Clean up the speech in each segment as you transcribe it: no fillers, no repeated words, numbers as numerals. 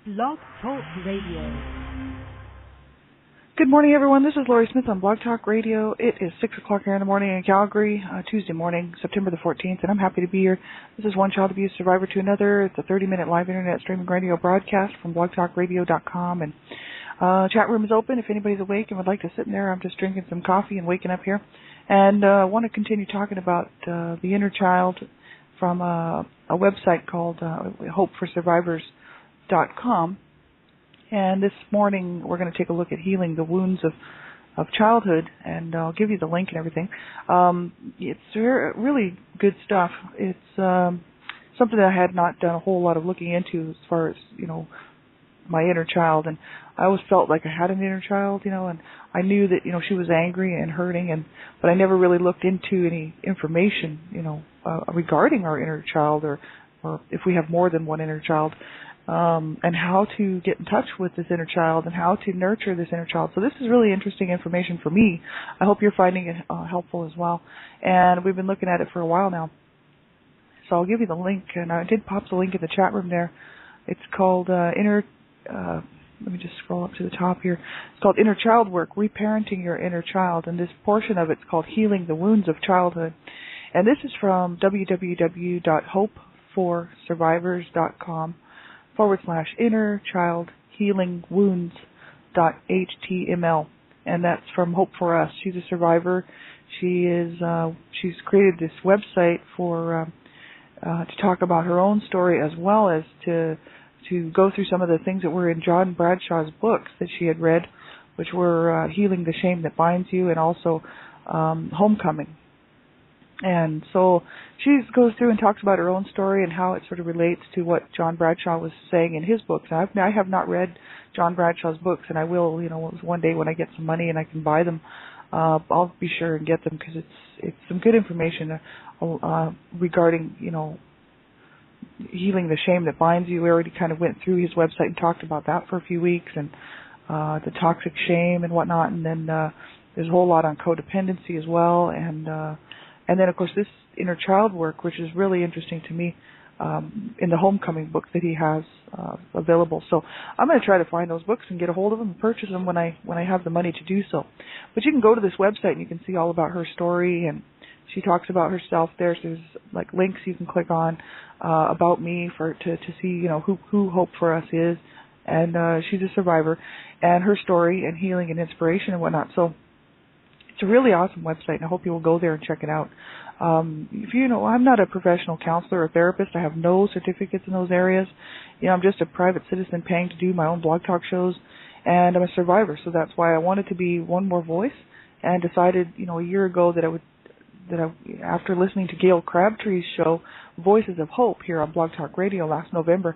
Blog Talk Radio. Good morning, everyone. This is Lori Smith on Blog Talk Radio. It is 6 o'clock here in the morning in Calgary, Tuesday morning, September the 14th, and I'm happy to be here. This is One Child Abuse Survivor to Another. It's a 30-minute live internet streaming radio broadcast from blogtalkradio.com, and chat room is open if anybody's awake and would like to sit in there. I'm just drinking some coffee and waking up here, and I want to continue talking about the inner child from a website called hopeforsurvivors.com. And this morning we're going to take a look at healing the wounds of childhood, and I'll give you the link and everything. It's really good stuff. It's something that I had not done a whole lot of looking into as far as, my inner child. And I always felt like I had an inner child, and I knew that, she was angry and hurting, but I never really looked into any information, regarding our inner child or if we have more than one inner child. And how to get in touch with this inner child and how to nurture this inner child. So this is really interesting information for me. I hope you're finding it helpful as well. And we've been looking at it for a while now. So I'll give you the link, and I did pop the link in the chat room there. It's called let me just scroll up to the top here. It's called Inner Child Work, Reparenting Your Inner Child. And this portion of it's called Healing the Wounds of Childhood. And this is from www.hopeforsurvivors.com. /inner child healing wounds.html, and that's from Hope for Us. She's a survivor. She's created this website for to talk about her own story, as well as to go through some of the things that were in John Bradshaw's books that she had read, which were Healing the Shame That Binds You and also Homecoming. And so she goes through and talks about her own story and how it sort of relates to what John Bradshaw was saying in his books. And I have not read John Bradshaw's books, and I will, one day when I get some money and I can buy them, I'll be sure and get them, because it's some good information regarding, healing the shame that binds you. We already kind of went through his website and talked about that for a few weeks, and the toxic shame and whatnot. And then there's a whole lot on codependency as well, and then, of course, this inner child work, which is really interesting to me, in the Homecoming book that he has available. So I'm going to try to find those books and get a hold of them and purchase them when I have the money to do so. But you can go to this website and you can see all about her story, and she talks about herself there. So there's like links you can click on about me to see who Hope for Us is, and she's a survivor, and her story and healing and inspiration and whatnot. So it's a really awesome website, and I hope you will go there and check it out. If I'm not a professional counselor or therapist. I have no certificates in those areas. I'm just a private citizen paying to do my own blog talk shows, and I'm a survivor. So that's why I wanted to be one more voice, and decided, a year ago that after listening to Gail Crabtree's show, Voices of Hope, here on Blog Talk Radio last November,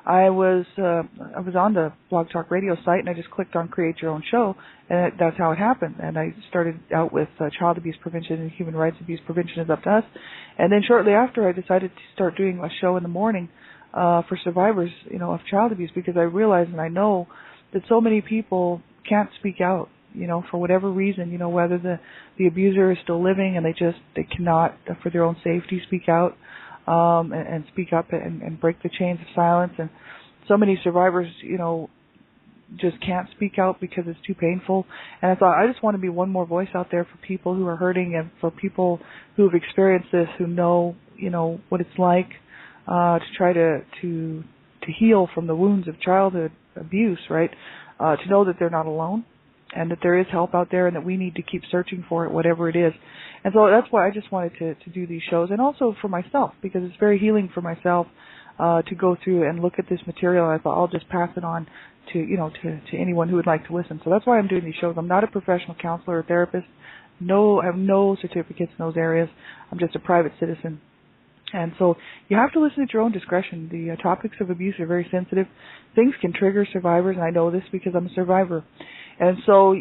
I was on the Blog Talk Radio site, and I just clicked on Create Your Own Show, and that's how it happened. And I started out with child abuse prevention and human rights abuse prevention is up to us. And then shortly after, I decided to start doing a show in the morning for survivors, of child abuse, because I realized and I know that so many people can't speak out, for whatever reason, whether the abuser is still living and they cannot, for their own safety, speak out. And speak up and break the chains of silence. And so many survivors, just can't speak out because it's too painful. And I thought, I just want to be one more voice out there for people who are hurting, and for people who have experienced this, who know, what it's like to try to heal from the wounds of childhood abuse, right? To know that they're not alone, and that there is help out there, and that we need to keep searching for it, whatever it is. And so that's why I just wanted to do these shows, and also for myself, because it's very healing for myself to go through and look at this material. I thought I'll just pass it on to anyone who would like to listen. So that's why I'm doing these shows. I'm not a professional counselor or therapist. I have no certificates in those areas. I'm just a private citizen. And so you have to listen at your own discretion. The topics of abuse are very sensitive. Things can trigger survivors, and I know this because I'm a survivor. And so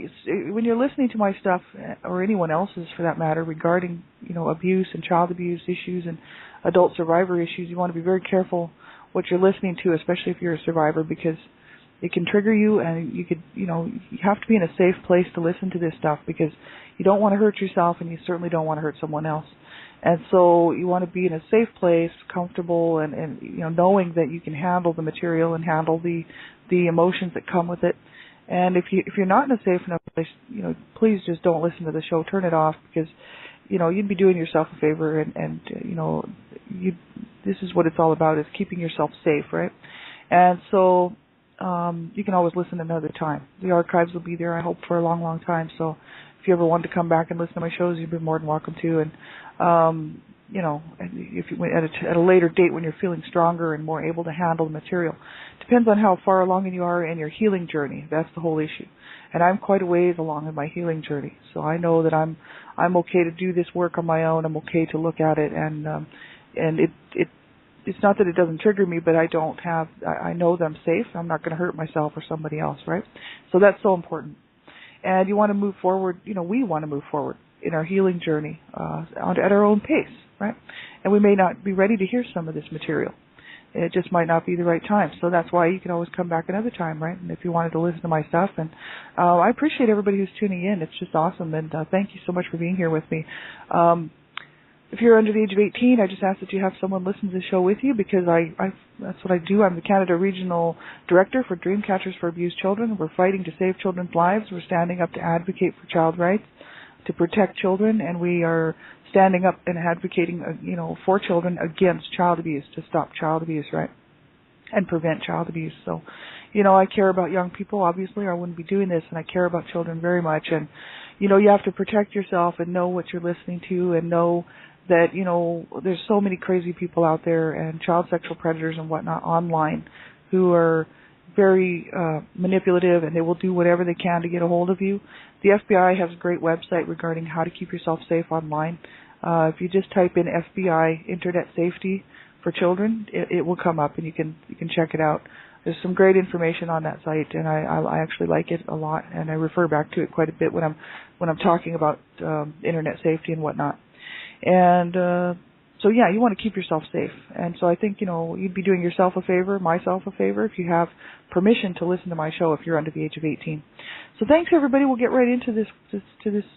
when you're listening to my stuff, or anyone else's for that matter, regarding, abuse and child abuse issues and adult survivor issues, you want to be very careful what you're listening to, especially if you're a survivor, because it can trigger you, and you have to be in a safe place to listen to this stuff, because you don't want to hurt yourself, and you certainly don't want to hurt someone else. And so you want to be in a safe place, comfortable, and knowing that you can handle the material and handle the emotions that come with it. And if you're not in a safe enough place, please just don't listen to the show. Turn it off, because you'd be doing yourself a favor, and this is what it's all about, is keeping yourself safe, right? And so you can always listen another time. The archives will be there, I hope, for a long, long time. So if you ever want to come back and listen to my shows, you'd be more than welcome to. And if you at a later date when you're feeling stronger and more able to handle the material, depends on how far along you are in your healing journey. That's the whole issue. And I'm quite a ways along in my healing journey, so I know that I'm okay to do this work on my own. I'm okay to look at it, and it's not that it doesn't trigger me, but I know that I'm safe. I'm not going to hurt myself or somebody else, right? So that's so important. And you want to move forward. We want to move forward in our healing journey at our own pace, right? And we may not be ready to hear some of this material. It just might not be the right time. So that's why you can always come back another time, right? And if you wanted to listen to my stuff. And I appreciate everybody who's tuning in. It's just awesome. And thank you so much for being here with me. If you're under the age of 18, I just ask that you have someone listen to the show with you, because that's what I do. I'm the Canada Regional Director for Dreamcatchers for Abused Children. We're fighting to save children's lives. We're standing up to advocate for child rights, to protect children, and we are standing up and advocating, for children against child abuse, to stop child abuse, right, and prevent child abuse. So, I care about young people, obviously, or I wouldn't be doing this, and I care about children very much. And, you have to protect yourself and know what you're listening to, and know that, there's so many crazy people out there, and child sexual predators and whatnot online, who are very manipulative, and they will do whatever they can to get a hold of you. The FBI has a great website regarding how to keep yourself safe online. If you just type in FBI Internet Safety for Children, it will come up, and you can check it out. There's some great information on that site, and I actually like it a lot, and I refer back to it quite a bit when I'm talking about internet safety and whatnot. And so yeah, you want to keep yourself safe. And so I think you'd be doing yourself a favor, myself a favor, if you have permission to listen to my show if you're under the age of 18. So thanks, everybody. We'll get right into this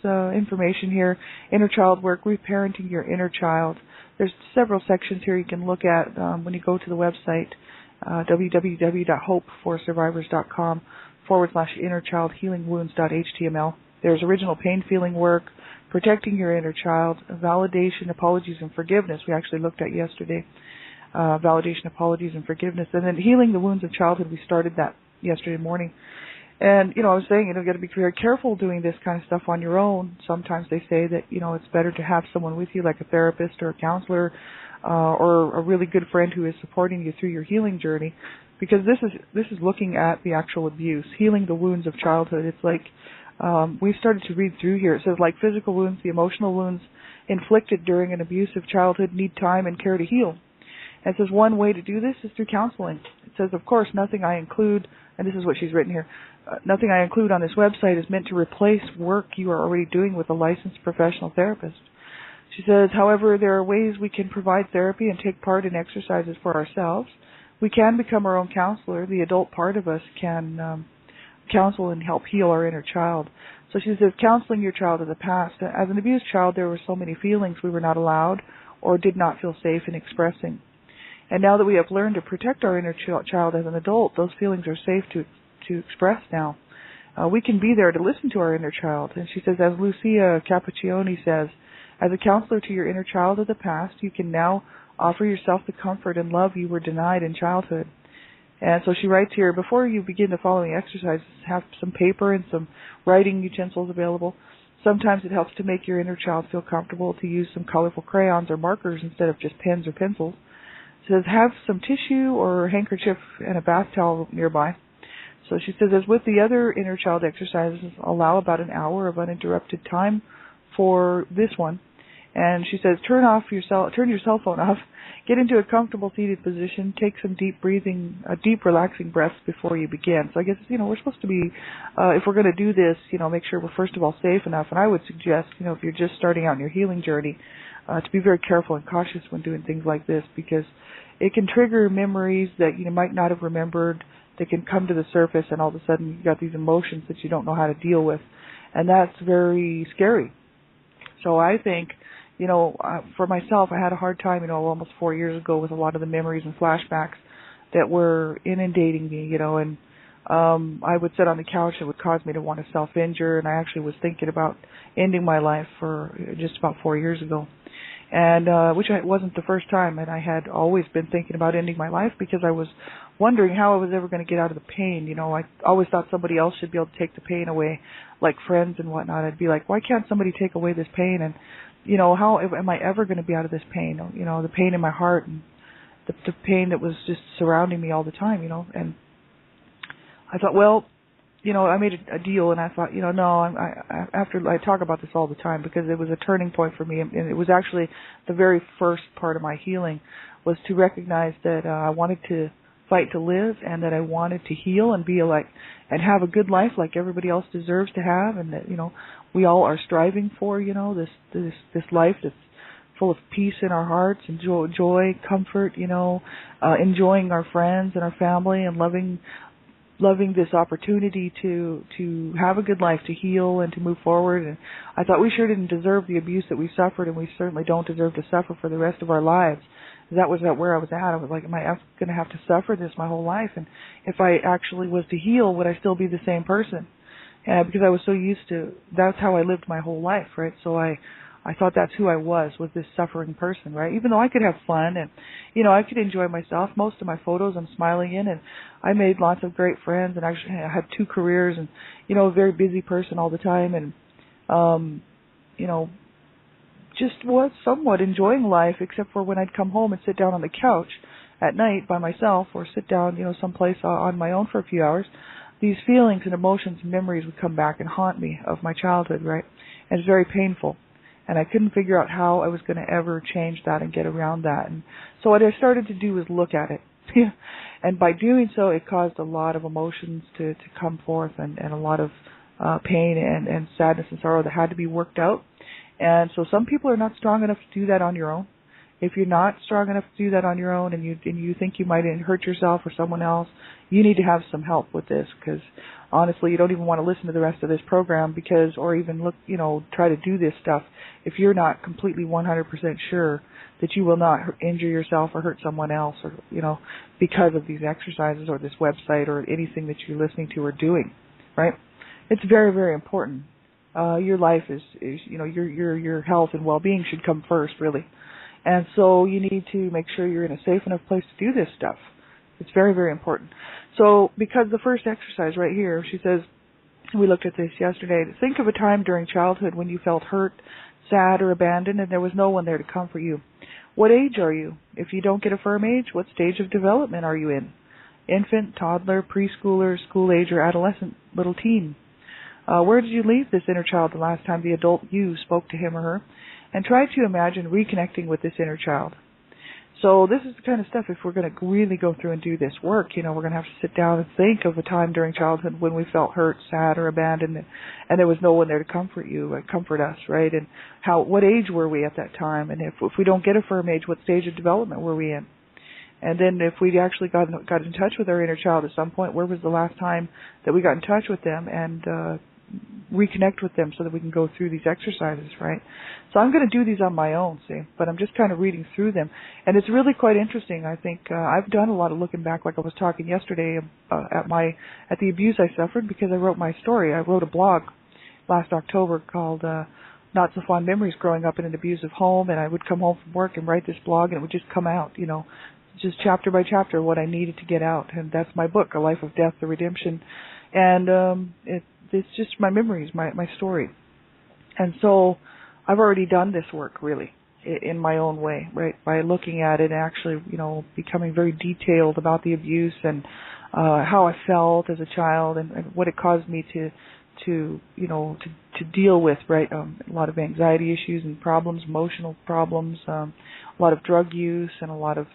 information here. Inner child work, reparenting your inner child. There's several sections here you can look at when you go to the website, www.hopeforsurvivors.com/innerchildhealingwounds.html. There's original pain feeling work, protecting your inner child, validation, apologies, and forgiveness. We actually looked at yesterday, validation, apologies, and forgiveness. And then healing the wounds of childhood, we started that yesterday morning. And, I was saying, you got to be very careful doing this kind of stuff on your own. Sometimes they say that, it's better to have someone with you, like a therapist or a counselor, or a really good friend who is supporting you through your healing journey, because this is looking at the actual abuse, healing the wounds of childhood. It's like, we've started to read through here. It says, like physical wounds, the emotional wounds inflicted during an abusive childhood need time and care to heal. And it says one way to do this is through counseling. It says, of course, nothing I include, and this is what she's written here, nothing I include on this website is meant to replace work you are already doing with a licensed professional therapist. She says, however, there are ways we can provide therapy and take part in exercises for ourselves. We can become our own counselor. The adult part of us can counsel and help heal our inner child. So she says, counseling your child of the past. As an abused child, there were so many feelings we were not allowed or did not feel safe in expressing. And now that we have learned to protect our inner child as an adult, those feelings are safe to express now. We can be there to listen to our inner child. And she says, as Lucia Cappuccioni says, as a counselor to your inner child of the past, you can now offer yourself the comfort and love you were denied in childhood. And so she writes here, before you begin the following exercises, have some paper and some writing utensils available. Sometimes it helps to make your inner child feel comfortable to use some colorful crayons or markers instead of just pens or pencils. It says, have some tissue or handkerchief and a bath towel nearby. So she says, as with the other inner child exercises, allow about an hour of uninterrupted time for this one. And she says, turn your cell phone off, get into a comfortable seated position, take some deep relaxing breaths before you begin. So I guess, we're supposed to be, if we're going to do this, make sure we're first of all safe enough. And I would suggest, if you're just starting out in your healing journey, to be very careful and cautious when doing things like this, because it can trigger memories that you might not have remembered. They can come to the surface, and all of a sudden you've got these emotions that you don't know how to deal with. And that's very scary. So I think, for myself, I had a hard time, almost 4 years ago with a lot of the memories and flashbacks that were inundating me, and I would sit on the couch. It would cause me to want to self-injure, and I actually was thinking about ending my life for just about 4 years ago, and which wasn't the first time, and I had always been thinking about ending my life because I was wondering how I was ever going to get out of the pain. I always thought somebody else should be able to take the pain away, like friends and whatnot. I'd be like, why can't somebody take away this pain? And how am I ever going to be out of this pain? The pain in my heart and the pain that was just surrounding me all the time, and I thought, well, I made a deal, and I thought, no, after I talk about this all the time because it was a turning point for me, and it was actually the very first part of my healing was to recognize that I wanted to fight to live, and that I wanted to heal and be and have a good life like everybody else deserves to have, and that we all are striving for this life that's full of peace in our hearts and joy, comfort, enjoying our friends and our family and loving this opportunity to have a good life, to heal and to move forward. And I thought we sure didn't deserve the abuse that we suffered, and we certainly don't deserve to suffer for the rest of our lives. That was where I was at. I was like, am I going to have to suffer this my whole life? And if I actually was to heal, would I still be the same person? Because I was so used to, that's how I lived my whole life, right? So I thought that's who I was this suffering person, right? Even though I could have fun and, I could enjoy myself. Most of my photos I'm smiling in, and I made lots of great friends, and actually I had 2 careers and, a very busy person all the time, and, just was somewhat enjoying life, except for when I'd come home and sit down on the couch at night by myself, or sit down, someplace on my own for a few hours. These feelings and emotions and memories would come back and haunt me of my childhood, right? And it's very painful. And I couldn't figure out how I was going to ever change that and get around that. And so what I started to do was look at it. And by doing so, it caused a lot of emotions to come forth, and a lot of pain and sadness and sorrow that had to be worked out. And so some people are not strong enough to do that on your own. If you're not strong enough to do that on your own, and you think you might hurt yourself or someone else, you need to have some help with this, because honestly, you don't even want to listen to the rest of this program or even look, try to do this stuff if you're not completely 100% sure that you will not injure yourself or hurt someone else, or, because of these exercises or this website or anything that you're listening to or doing, right? It's very, very important. Your life is your health and well-being should come first, really. And so you need to make sure you're in a safe enough place to do this stuff. It's very, very important. So because the first exercise right here, she says, we looked at this yesterday, think of a time during childhood when you felt hurt, sad, or abandoned, and there was no one there to comfort you. What age are you? If you don't get a firm age, what stage of development are you in? Infant, toddler, preschooler, school age, or adolescent, little teen? Where did you leave this inner child the last time the adult you spoke to him or her? And try to imagine reconnecting with this inner child. So this is the kind of stuff, if we're going to really go through and do this work, we're going to have to sit down and think of a time during childhood when we felt hurt, sad, or abandoned, and there was no one there to comfort you, comfort us, right? And what age were we at that time? And if we don't get a firm age, what stage of development were we in? And then if we actually got in touch with our inner child at some point, where was the last time that we got in touch with them and reconnect with them so that we can go through these exercises, right? So I'm going to do these on my own, see, but I'm just kind of reading through them. And it's really quite interesting. I think I've done a lot of looking back, like I was talking yesterday at the abuse I suffered, because I wrote my story. I wrote a blog last October called Not So Fond Memories Growing Up in an Abusive Home, and I would come home from work and write this blog, and it would just come out, just chapter by chapter what I needed to get out. And that's my book, A Life of Death, The Redemption. And it's just my memories, my story. And so I've already done this work, really, in my own way, right, by looking at it and actually, becoming very detailed about the abuse and how I felt as a child and what it caused me to deal with, right, a lot of anxiety issues and problems, emotional problems, a lot of drug use and a lot of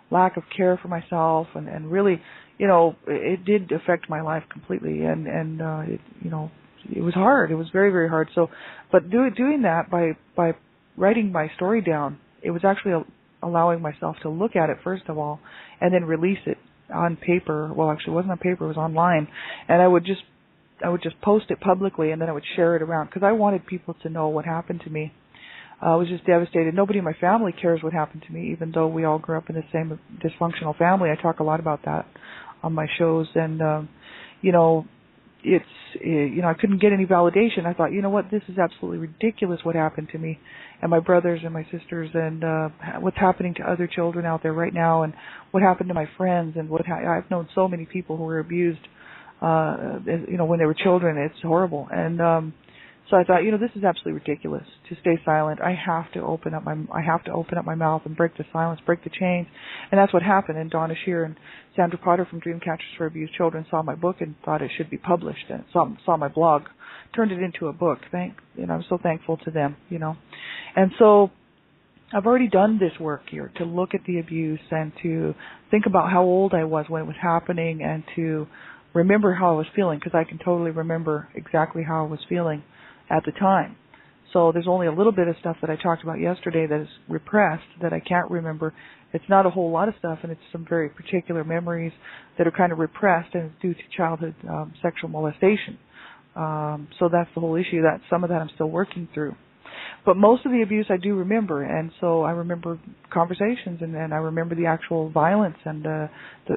lack of care for myself, and really, it did affect my life completely, and it was hard. It was very, very hard. So, but doing that by writing my story down, it was actually allowing myself to look at it first of all, and then release it on paper. Well, actually, it wasn't on paper; it was online, and I would just post it publicly, and then I would share it around because I wanted people to know what happened to me. I was just devastated. Nobody in my family cares what happened to me, even though we all grew up in the same dysfunctional family. I talk a lot about that on my shows, and you know, I couldn't get any validation. I thought, you know what, this is absolutely ridiculous what happened to me and my brothers and my sisters, and what's happening to other children out there right now, and what happened to my friends, and I've known so many people who were abused, when they were children. It's horrible. And so I thought, this is absolutely ridiculous to stay silent. I have to open up my mouth and break the silence, break the chains. And that's what happened. And Donna Shear and Sandra Potter from Dreamcatchers for Abused Children saw my book and thought it should be published, and saw my blog, turned it into a book. I'm so thankful to them, And so I've already done this work here to look at the abuse and to think about how old I was when it was happening and to remember how I was feeling, because I can totally remember exactly how I was feeling at the time. So there's only a little bit of stuff that I talked about yesterday that is repressed that I can't remember. It's not a whole lot of stuff, and it's some very particular memories that are kind of repressed, and it's due to childhood sexual molestation. So that's the whole issue. That some of that I'm still working through. But most of the abuse I do remember, and so I remember conversations, and I remember the actual violence and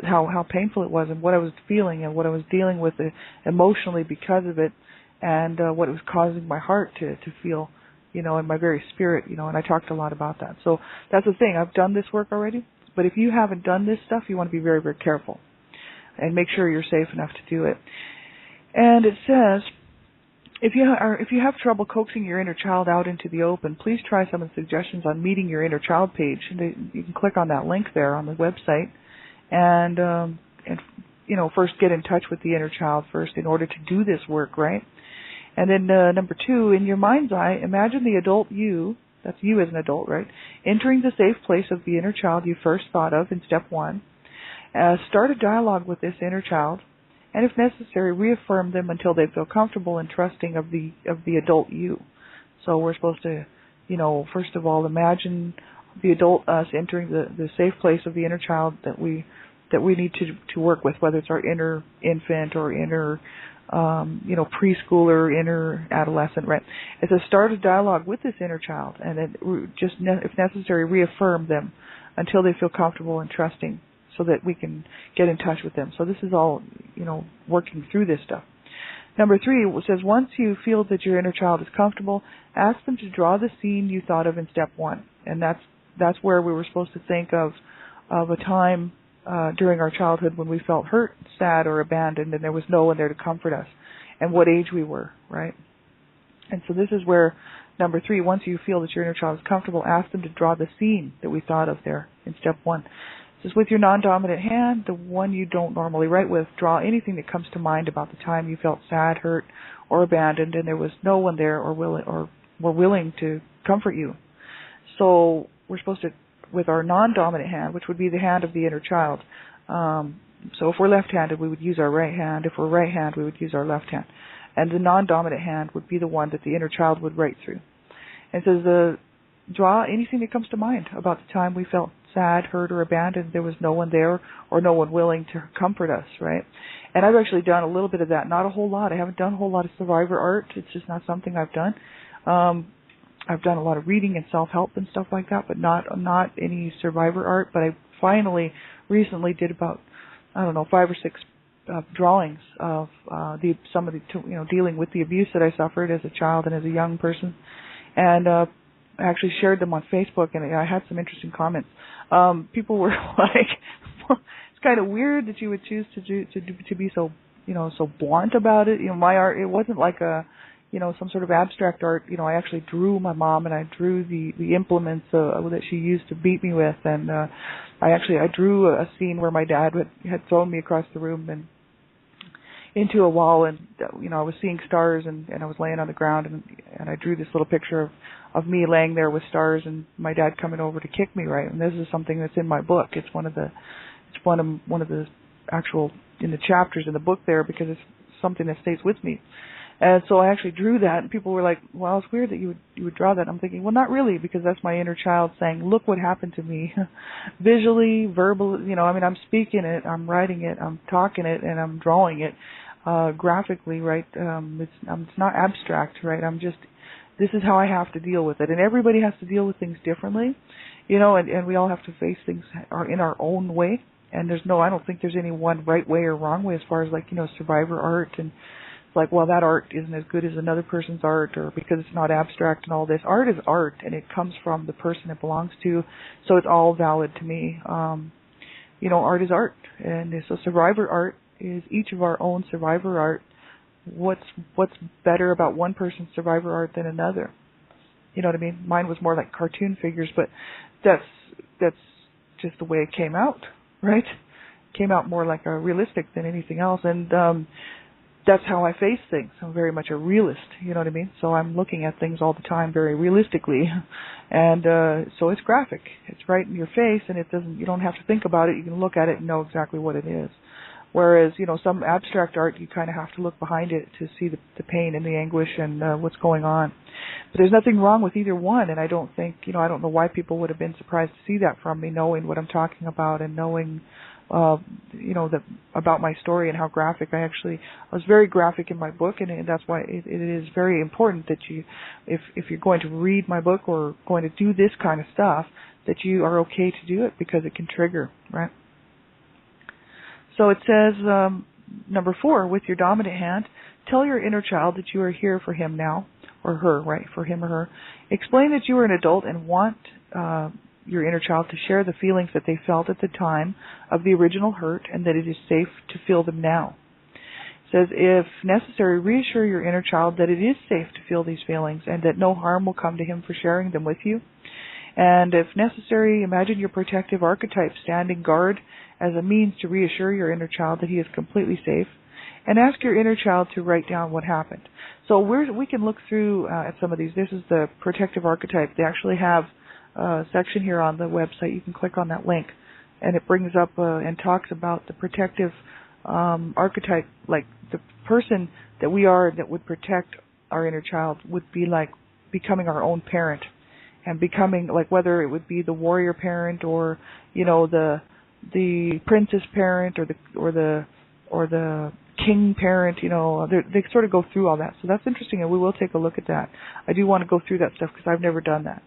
how painful it was, and what I was feeling and what I was dealing with emotionally because of it, and what it was causing my heart to feel, in my very spirit, and I talked a lot about that. So that's the thing. I've done this work already, but if you haven't done this stuff, you want to be very, very careful and make sure you're safe enough to do it. And it says, if you have trouble coaxing your inner child out into the open, please try some of the suggestions on Meeting Your Inner Child page. And you can click on that link there on the website, and first get in touch with the inner child first in order to do this work, right? And then number 2, in your mind's eye, imagine the adult you, that's you as an adult, right, entering the safe place of the inner child you first thought of in step 1. Start a dialogue with this inner child, and if necessary, reaffirm them until they feel comfortable and trusting of the adult you. So we're supposed to, first of all, imagine the adult us entering the safe place of the inner child that we need to work with, whether it's our inner infant or inner preschooler, inner adolescent, right? It's a start a dialogue with this inner child, and then just, if necessary, reaffirm them until they feel comfortable and trusting, so that we can get in touch with them. So this is all, working through this stuff. Number 3 says, once you feel that your inner child is comfortable, ask them to draw the scene you thought of in step 1. And that's where we were supposed to think of a time during our childhood when we felt hurt, sad, or abandoned, and there was no one there to comfort us, and what age we were, right? And so this is where number 3, once you feel that your inner child is comfortable, ask them to draw the scene that we thought of there in step 1. This is with your non-dominant hand, the one you don't normally write with. Draw anything that comes to mind about the time you felt sad, hurt, or abandoned, and there was no one there or were willing to comfort you. So we're supposed to, with our non-dominant hand, which would be the hand of the inner child. So if we're left-handed, we would use our right hand. If we're right-handed, we would use our left hand. And the non-dominant hand would be the one that the inner child would write through. And it says, draw anything that comes to mind about the time we felt sad, hurt, or abandoned. There was no one there or no one willing to comfort us, right? And I've actually done a little bit of that, not a whole lot. I haven't done a whole lot of survivor art. It's just not something I've done. I've done a lot of reading and self-help and stuff like that, but not any survivor art. But I recently did about, 5 or 6 drawings of dealing with the abuse that I suffered as a child and as a young person, and I actually shared them on Facebook, and I had some interesting comments. People were like, "It's kind of weird that you would choose to be so so blunt about it." My art, it wasn't like some sort of abstract art. I actually drew my mom, and I drew the implements that she used to beat me with, and I drew a scene where my dad had thrown me across the room and into a wall, and I was seeing stars, and I was laying on the ground, and I drew this little picture of me laying there with stars, and my dad coming over to kick me, right? And this is something that's in my book. It's one of the actual in the chapters in the book there, because it's something that stays with me. And so I actually drew that, and people were like, "Well, it's weird that you would draw that." I'm thinking, well, not really, because that's my inner child saying, "Look what happened to me," visually, verbally. I'm speaking it, I'm writing it, I'm talking it, and I'm drawing it graphically, right? It's not abstract, right? this is how I have to deal with it. And everybody has to deal with things differently, and we all have to face things in our own way. And I don't think there's any one right way or wrong way as far as survivor art and like, well, that art isn't as good as another person's art, or because it's not abstract and all this. Art is art, and it comes from the person it belongs to, so it's all valid to me. Art is art, and so survivor art is each of our own survivor art. What's better about one person's survivor art than another? You know what I mean? Mine was more like cartoon figures, but that's just the way it came out, right? It came out more like a realistic than anything else, and that's how I face things. I'm very much a realist, you know what I mean? So I'm looking at things all the time very realistically, and so it's graphic. It's right in your face, and you don't have to think about it. You can look at it and know exactly what it is. Whereas, some abstract art, you kind of have to look behind it to see the pain and the anguish and what's going on. But there's nothing wrong with either one, and I don't think, I don't know why people would have been surprised to see that from me, knowing what I'm talking about and knowing, about my story and how graphic I was very graphic in my book, and that's why it is very important that you, if you're going to read my book or going to do this kind of stuff, that you are okay to do it because it can trigger, right? So it says, number 4, with your dominant hand, tell your inner child that you are here for him now, or her, right, for him or her. Explain that you are an adult and want your inner child to share the feelings that they felt at the time of the original hurt, and that it is safe to feel them now. It says, if necessary, reassure your inner child that it is safe to feel these feelings and that no harm will come to him for sharing them with you. And if necessary, imagine your protective archetype standing guard as a means to reassure your inner child that he is completely safe, and ask your inner child to write down what happened. So we can look through at some of these. This is the protective archetype. They actually have a section here on the website. You can click on that link, and it brings up and talks about the protective archetype, like the person that we are that would protect our inner child would be like becoming our own parent, and becoming like, whether it would be the warrior parent or the princess parent or the king parent, they sort of go through all that. So that's interesting, and we will take a look at that. I do want to go through that stuff because I've never done that.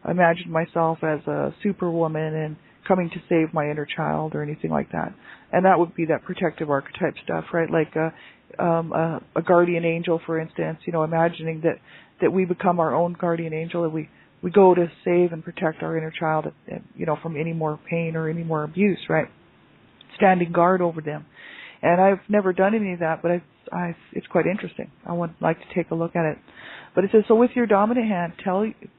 I imagined myself as a superwoman and coming to save my inner child or anything like that. And that would be that protective archetype stuff, right? Like a guardian angel, for instance, imagining that we become our own guardian angel, and we go to save and protect our inner child, from any more pain or any more abuse, right? Standing guard over them. And I've never done any of that, but it's quite interesting. I would like to take a look at it. But it says, so with your dominant hand,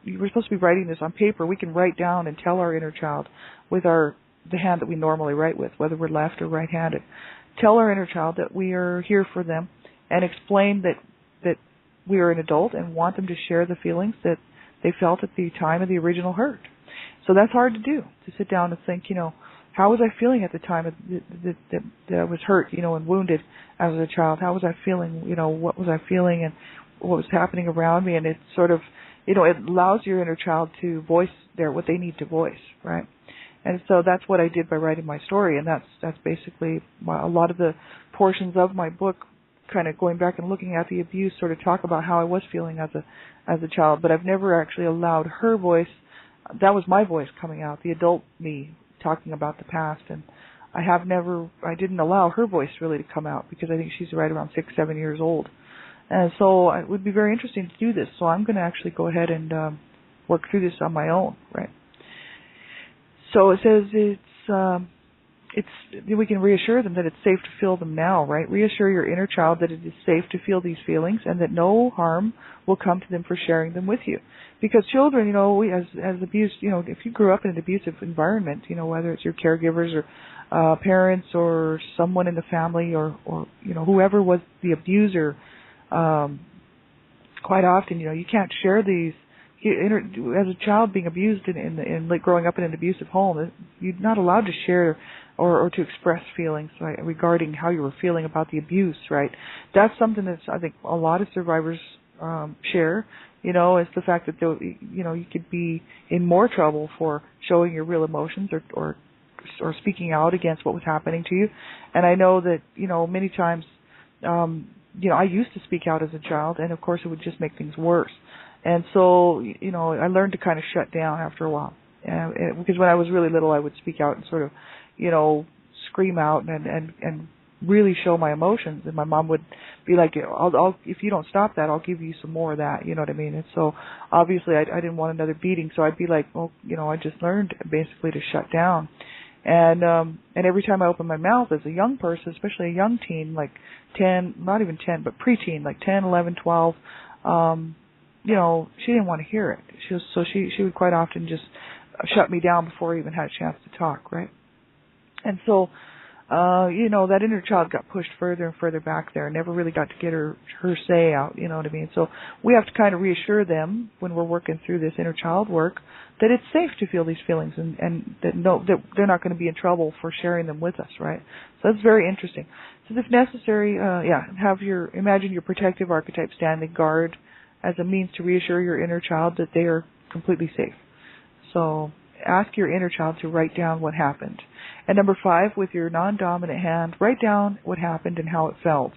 we're supposed to be writing this on paper. We can write down and tell our inner child with the hand that we normally write with, whether we're left or right-handed. Tell our inner child that we are here for them, and explain that we are an adult and want them to share the feelings that they felt at the time of the original hurt. So that's hard to do, to sit down and think, how was I feeling at the time that I was hurt, and wounded as a child? How was I feeling? What was I feeling, and what was happening around me? And it sort of, it allows your inner child to voice what they need to voice, right? And so that's what I did by writing my story, and that's basically a lot of the portions of my book, kind of going back and looking at the abuse, sort of talk about how I was feeling as a child. But I've never actually allowed her voice. That was my voice coming out, the adult me talking about the past, and I didn't allow her voice really to come out because I think she's right around 6-7 years old. And so it would be very interesting to do this. So I'm going to actually go ahead and work through this on my own, right? So it says we can reassure them that it's safe to feel them now, right? Reassure your inner child that it is safe to feel these feelings and that no harm will come to them for sharing them with you. Because children, we as abused, if you grew up in an abusive environment, whether it's your caregivers or parents or someone in the family or whoever was the abuser, quite often, you can't share these. As a child being abused and like growing up in an abusive home, you're not allowed to share or to express feelings, right, regarding how you were feeling about the abuse, right? That's something that I think a lot of survivors share, is the fact that you could be in more trouble for showing your real emotions or speaking out against what was happening to you. And I know that, many times, I used to speak out as a child, and of course it would just make things worse. And so, I learned to kind of shut down after a while. Because when I was really little, I would speak out and sort of, scream out and really show my emotions. And my mom would be like, I'll if you don't stop that, I'll give you some more of that. You know what I mean? And so obviously I didn't want another beating. So I'd be like, well, I just learned basically to shut down. And every time I opened my mouth as a young person, especially a young teen, like 10, not even 10, but preteen, like 10, 11, 12, she didn't want to hear it. She would quite often just shut me down before I even had a chance to talk, right? And so, that inner child got pushed further and further back there, never really got to get her say out, you know what I mean? So we have to kind of reassure them when we're working through this inner child work that it's safe to feel these feelings and that that they're not going to be in trouble for sharing them with us, right? So that's very interesting. So if necessary, imagine your protective archetype standing guard as a means to reassure your inner child that they are completely safe. So ask your inner child to write down what happened. And number 5, with your non-dominant hand, write down what happened and how it felt.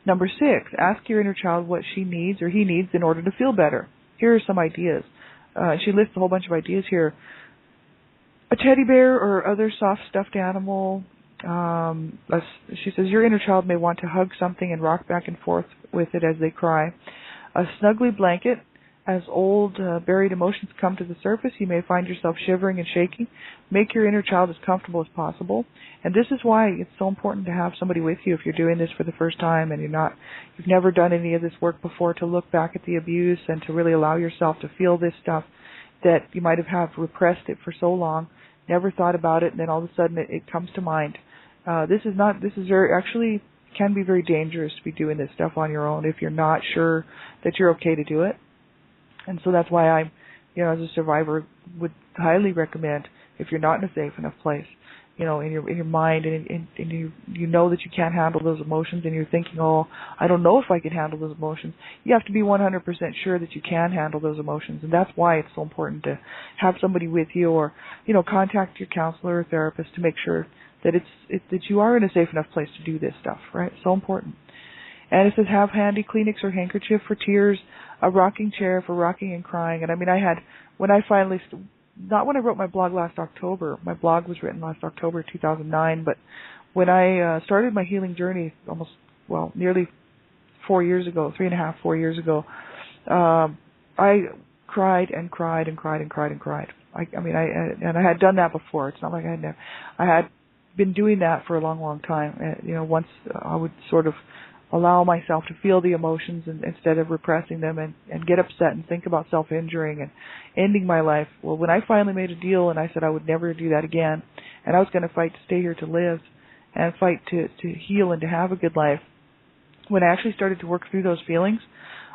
Number 6, ask your inner child what she needs or he needs in order to feel better. Here are some ideas. She lists a whole bunch of ideas here. A teddy bear or other soft stuffed animal. She says your inner child may want to hug something and rock back and forth with it as they cry. A snuggly blanket. As old, buried emotions come to the surface, you may find yourself shivering and shaking. Make your inner child as comfortable as possible. And this is why it's so important to have somebody with you if you're doing this for the first time and you've never done any of this work before, to look back at the abuse and to really allow yourself to feel this stuff that you might have repressed it for so long, never thought about it, and then all of a sudden it comes to mind. This can be very dangerous to be doing this stuff on your own if you're not sure that you're okay to do it. And so that's why I, as a survivor, would highly recommend, if you're not in a safe enough place, in your mind, and you know that you can't handle those emotions, and you're thinking, oh, I don't know if I can handle those emotions. You have to be 100% sure that you can handle those emotions, and that's why it's so important to have somebody with you, or contact your counselor or therapist to make sure that that you are in a safe enough place to do this stuff. Right? So important. And it says have handy Kleenex or handkerchief for tears, a rocking chair for rocking and crying. And not when I wrote my blog last October. My blog was written last October 2009, but when I started my healing journey nearly 4 years ago, 4 years ago, I cried and cried and cried and cried and cried. I had done that before. It's not like I had been doing that for a long, long time. Once I would sort of allow myself to feel the emotions instead of repressing them and get upset and think about self-injuring and ending my life. Well, when I finally made a deal and I said I would never do that again, and I was going to fight to stay here to live and fight to heal and to have a good life, when I actually started to work through those feelings,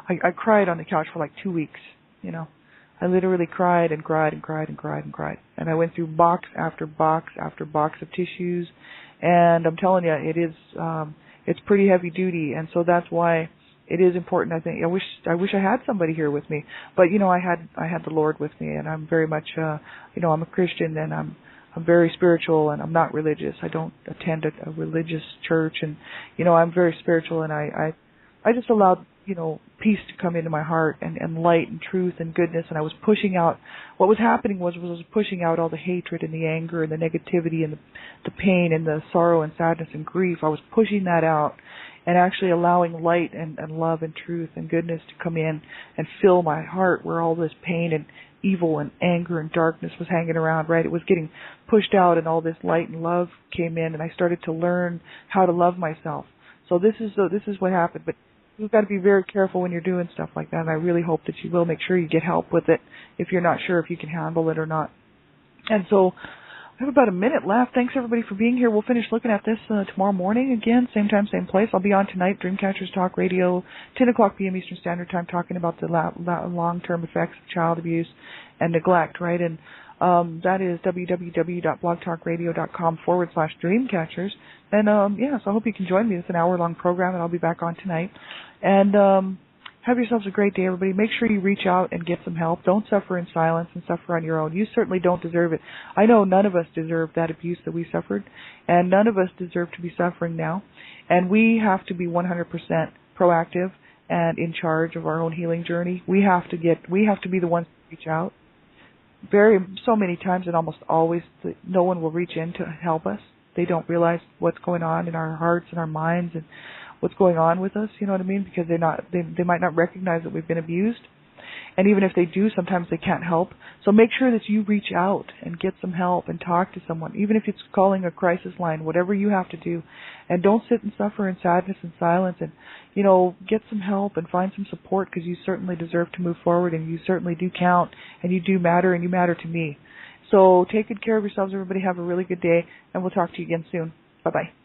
I cried on the couch for like 2 weeks. I literally cried and cried and cried and cried and cried. And I went through box after box after box of tissues, and I'm telling you, it's pretty heavy duty, and so that's why it is important. I think I wish I had somebody here with me, but I had the Lord with me, and I'm very much I'm a Christian, and I'm very spiritual, and I'm not religious. I don't attend a religious church, and I'm very spiritual, and I just allowed peace to come into my heart and light and truth and goodness, and I was pushing out. What was happening was I was pushing out all the hatred and the anger and the negativity and the pain and the sorrow and sadness and grief. I was pushing that out and actually allowing light and love and truth and goodness to come in and fill my heart where all this pain and evil and anger and darkness was hanging around, right? It was getting pushed out, and all this light and love came in, and I started to learn how to love myself. So this is what happened. But you've got to be very careful when you're doing stuff like that, and I really hope that you will make sure you get help with it if you're not sure if you can handle it or not. And so I have about a minute left. Thanks, everybody, for being here. We'll finish looking at this tomorrow morning again, same time, same place. I'll be on tonight, Dreamcatchers Talk Radio, 10 o'clock p.m. Eastern Standard Time, talking about the long-term effects of child abuse and neglect, right? And that is www.blogtalkradio.com/Dreamcatchers. And, so I hope you can join me. It's an hour-long program, and I'll be back on tonight. And have yourselves a great day, everybody. Make sure you reach out and get some help. Don't suffer in silence and suffer on your own. You certainly don't deserve it. I know none of us deserve that abuse that we suffered, and none of us deserve to be suffering now. And we have to be 100% proactive and in charge of our own healing journey. We have to be the ones to reach out. So many times and almost always, no one will reach in to help us. They don't realize what's going on in our hearts and our minds and what's going on with us, you know what I mean? Because they might not recognize that we've been abused. And even if they do, sometimes they can't help. So make sure that you reach out and get some help and talk to someone, even if it's calling a crisis line, whatever you have to do. And don't sit and suffer in sadness and silence, and, get some help and find some support, because you certainly deserve to move forward, and you certainly do count, and you do matter, and you matter to me. So take good care of yourselves, everybody. Have a really good day, and we'll talk to you again soon. Bye-bye.